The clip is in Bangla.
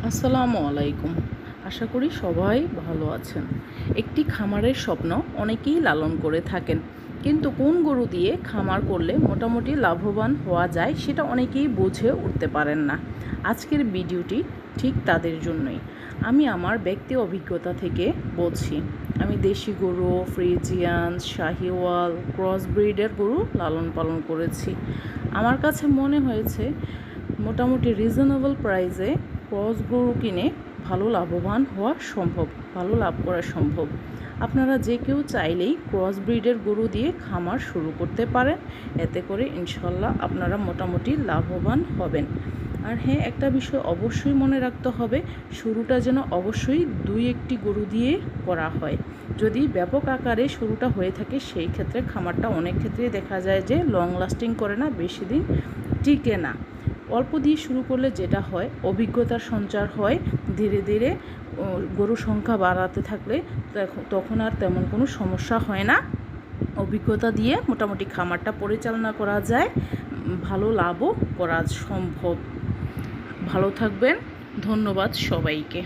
আসসালামু আলাইকুম। আশা করি সবাই ভালো আছেন। একটি খামারের স্বপ্ন অনেকেই লালন করে থাকেন, কিন্তু কোন গরু দিয়ে খামার করলে মোটামুটি লাভবান হওয়া যায় সেটা অনেকেই বুঝে উঠতে পারেন না। আজকের ভিডিওটি ঠিক তাদের জন্যই। আমি আমার ব্যক্তি অভিজ্ঞতা থেকে বলছি। আমি দেশি গরু, ফ্রিজিয়ান, শাহিওয়াল, ক্রস ব্রিডের গরু লালন পালন করেছি। আমার কাছে মনে হয়েছে মোটামুটি রিজনেবল প্রাইসে ক্রস গরু কিনে ভালো লাভবান হওয়া সম্ভব, ভালো লাভ করা সম্ভব। আপনারা যে কেউ চাইলেই ক্রস ব্রিডের গরু দিয়ে খামার শুরু করতে পারেন। এতে করে ইনশাল্লাহ আপনারা মোটামুটি লাভবান হবেন। আর হ্যাঁ, একটা বিষয় অবশ্যই মনে রাখতে হবে, শুরুটা যেন অবশ্যই 2-1টি গরু দিয়ে করা হয়। যদি ব্যাপক আকারে শুরুটা হয়ে থাকে সেই ক্ষেত্রে খামারটা অনেক ক্ষেত্রেই দেখা যায় যে লং লাস্টিং করে না, বেশি দিন টিকে না। অল্প দিয়ে শুরু করলে যেটা হয়, অভিজ্ঞতার সঞ্চার হয়। ধীরে ধীরে গরুর সংখ্যা বাড়াতে থাকলে তখন আর তেমন কোনো সমস্যা হয় না। অভিজ্ঞতা দিয়ে মোটামুটি খামারটা পরিচালনা করা যায়, ভালো লাভও করা সম্ভব। ভালো থাকবেন। ধন্যবাদ সবাইকে।